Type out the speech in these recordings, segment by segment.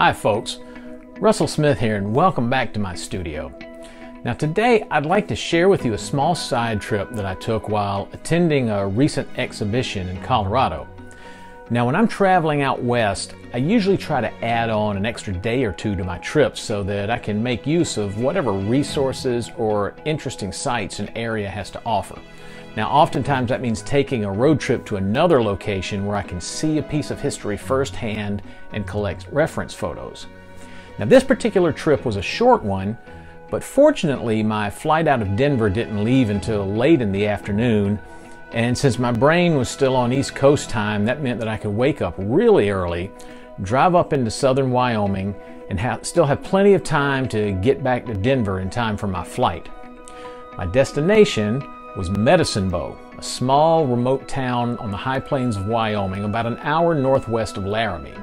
Hi folks, Russell Smith here and welcome back to my studio. Now today I'd like to share with you a small side trip that I took while attending a recent exhibition in Colorado. Now when I'm traveling out west, I usually try to add on an extra day or two to my trips so that I can make use of whatever resources or interesting sights an area has to offer. Now oftentimes that means taking a road trip to another location where I can see a piece of history firsthand and collect reference photos. Now this particular trip was a short one, but fortunately my flight out of Denver didn't leave until late in the afternoon, and since my brain was still on East Coast time, that meant that I could wake up really early, drive up into southern Wyoming, and still have plenty of time to get back to Denver in time for my flight. My destination was Medicine Bow, a small remote town on the high plains of Wyoming about an hour northwest of Laramie.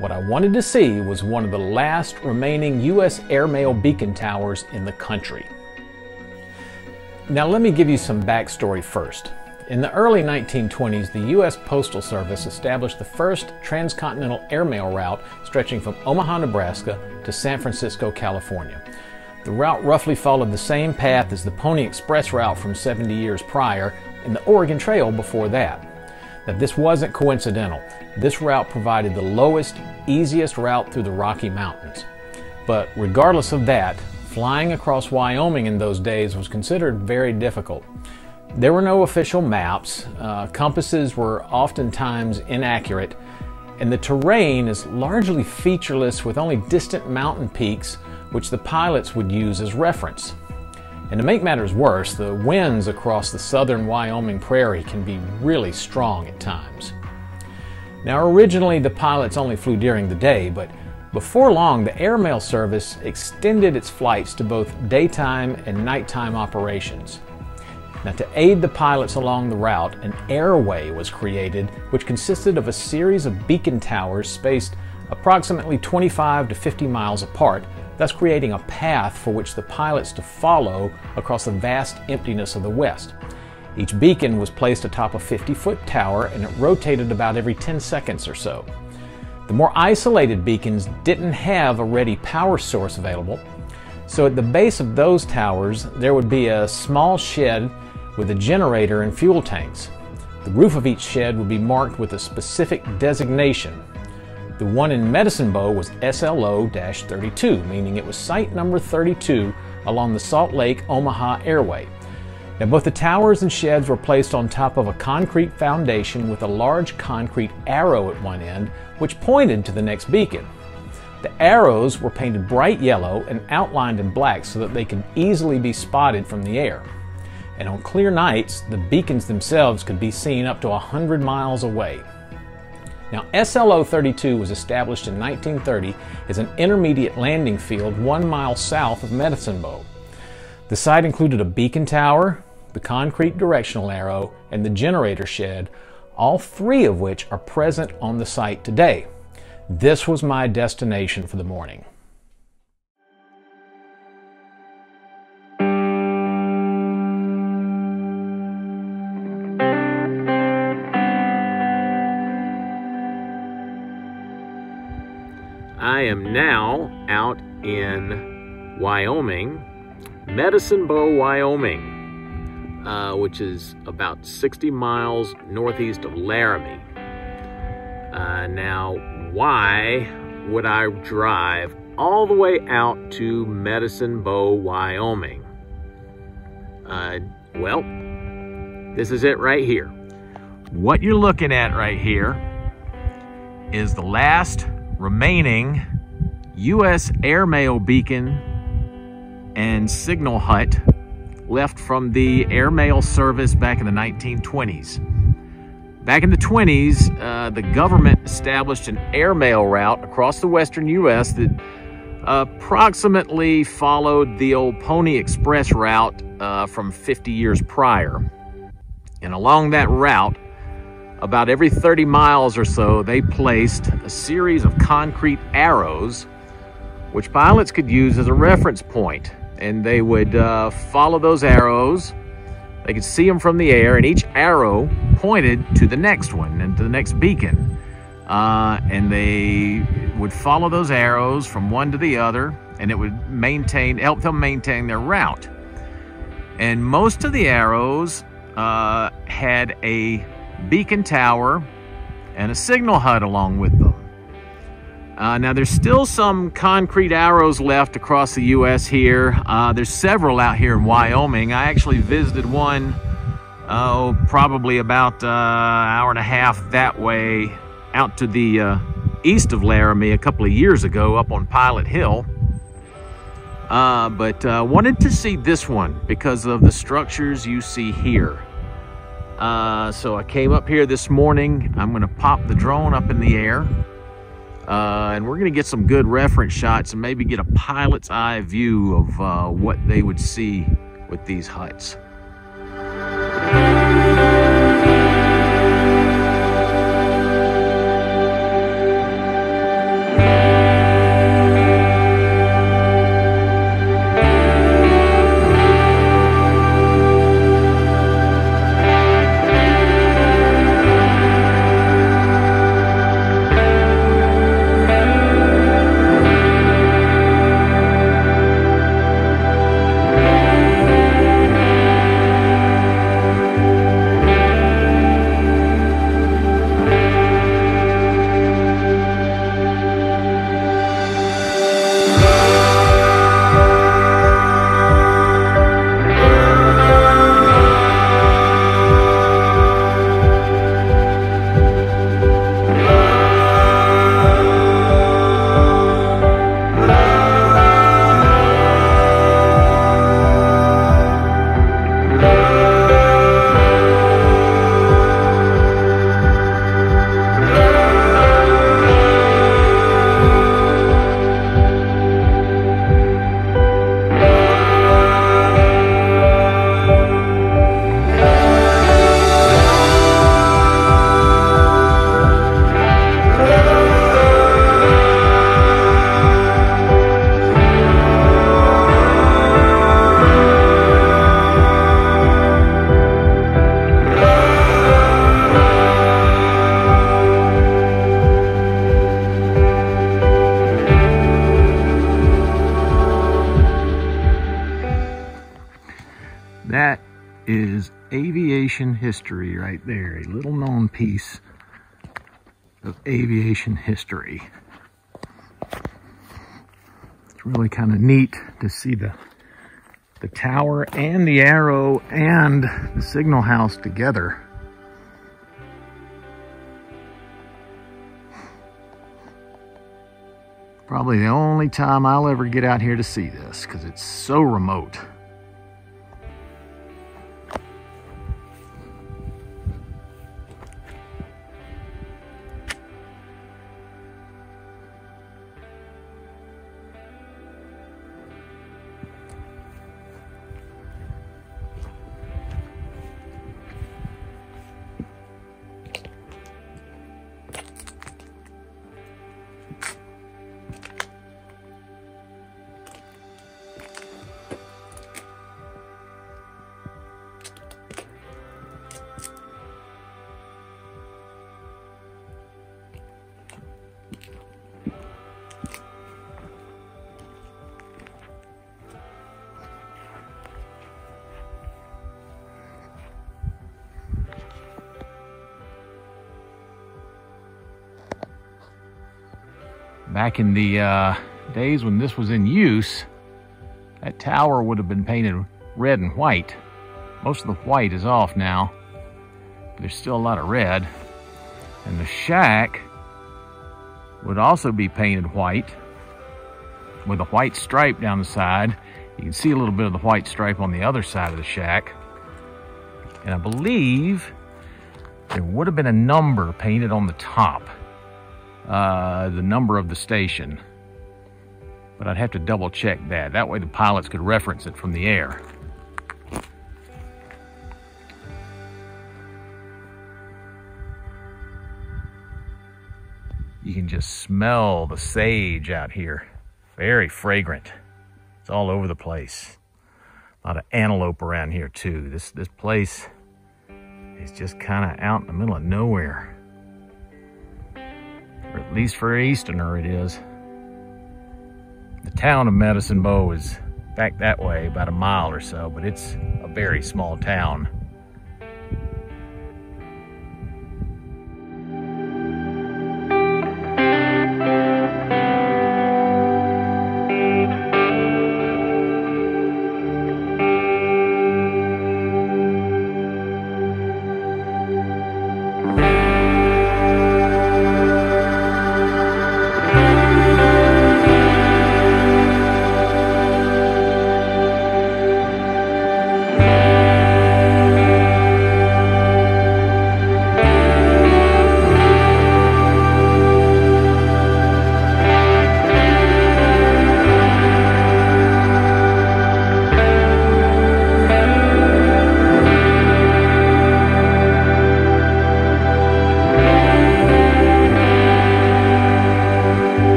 What I wanted to see was one of the last remaining US Airmail beacon towers in the country. Now let me give you some backstory first. In the early 1920s, the US Postal Service established the first transcontinental airmail route stretching from Omaha, Nebraska to San Francisco, California. The route roughly followed the same path as the Pony Express route from 70 years prior and the Oregon Trail before that. Now this wasn't coincidental. This route provided the lowest, easiest route through the Rocky Mountains. But regardless of that, flying across Wyoming in those days was considered very difficult. There were no official maps, compasses were oftentimes inaccurate, and the terrain is largely featureless with only distant mountain peaks which the pilots would use as reference. And to make matters worse, the winds across the southern Wyoming prairie can be really strong at times. Now originally the pilots only flew during the day, but before long the airmail service extended its flights to both daytime and nighttime operations. Now to aid the pilots along the route, an airway was created which consisted of a series of beacon towers spaced approximately 25 to 50 miles apart, thus creating a path for which the pilots to follow across the vast emptiness of the West. Each beacon was placed atop a 50-foot tower and it rotated about every 10 seconds or so. The more isolated beacons didn't have a ready power source available, so at the base of those towers there would be a small shed with a generator and fuel tanks. The roof of each shed would be marked with a specific designation. The one in Medicine Bow was SLO-32, meaning it was site number 32 along the Salt Lake-Omaha Airway. Now both the towers and sheds were placed on top of a concrete foundation with a large concrete arrow at one end which pointed to the next beacon. The arrows were painted bright yellow and outlined in black so that they could easily be spotted from the air. And on clear nights, the beacons themselves could be seen up to 100 miles away. Now, SLO-32 was established in 1930 as an intermediate landing field 1 mile south of Medicine Bow. The site included a beacon tower, the concrete directional arrow, and the generator shed, all three of which are present on the site today. This was my destination for the morning. I am now out in Wyoming, Medicine Bow, Wyoming, which is about 60 miles northeast of Laramie. Now, why would I drive all the way out to Medicine Bow, Wyoming? Well, this is it right here. What you're looking at right here is the last remaining US airmail beacon and signal hut left from the airmail service back in the 1920s. Back in the 20s, the government established an airmail route across the western US that approximately followed the old Pony Express route from 50 years prior. And along that route, about every 30 miles or so, they placed a series of concrete arrows which pilots could use as a reference point. And they would follow those arrows. They could see them from the air, and each arrow pointed to the next one and to the next beacon. And they would follow those arrows from one to the other, and it would help them maintain their route. And most of the arrows had a beacon tower and a signal hut along with them. Now there's still some concrete arrows left across the US here. There's several out here in Wyoming. I actually visited one, probably about an hour and a half that way out to the east of Laramie a couple of years ago up on Pilot Hill. But wanted to see this one because of the structures you see here. So I came up here this morning. I'm going to pop the drone up in the air. And we're going to get some good reference shots and maybe get a pilot's eye view of what they would see with these huts. That is aviation history right there, a little known piece of aviation history. It's really kind of neat to see the tower and the arrow and the signal house together. Probably the only time I'll ever get out here to see this because it's so remote. Back in the days when this was in use, that tower would have been painted red and white. Most of the white is off now, but there's still a lot of red. And the shack would also be painted white with a white stripe down the side. You can see a little bit of the white stripe on the other side of the shack. And I believe there would have been a number painted on the top. The number of the station, but I'd have to double check that. That way the pilots could reference it from the air. You can just smell the sage out here. Very fragrant. It's all over the place. A lot of antelope around here too. This place is just kind of out in the middle of nowhere. Or at least for an Easterner it is. The town of Medicine Bow is back that way about a mile or so, but it's a very small town.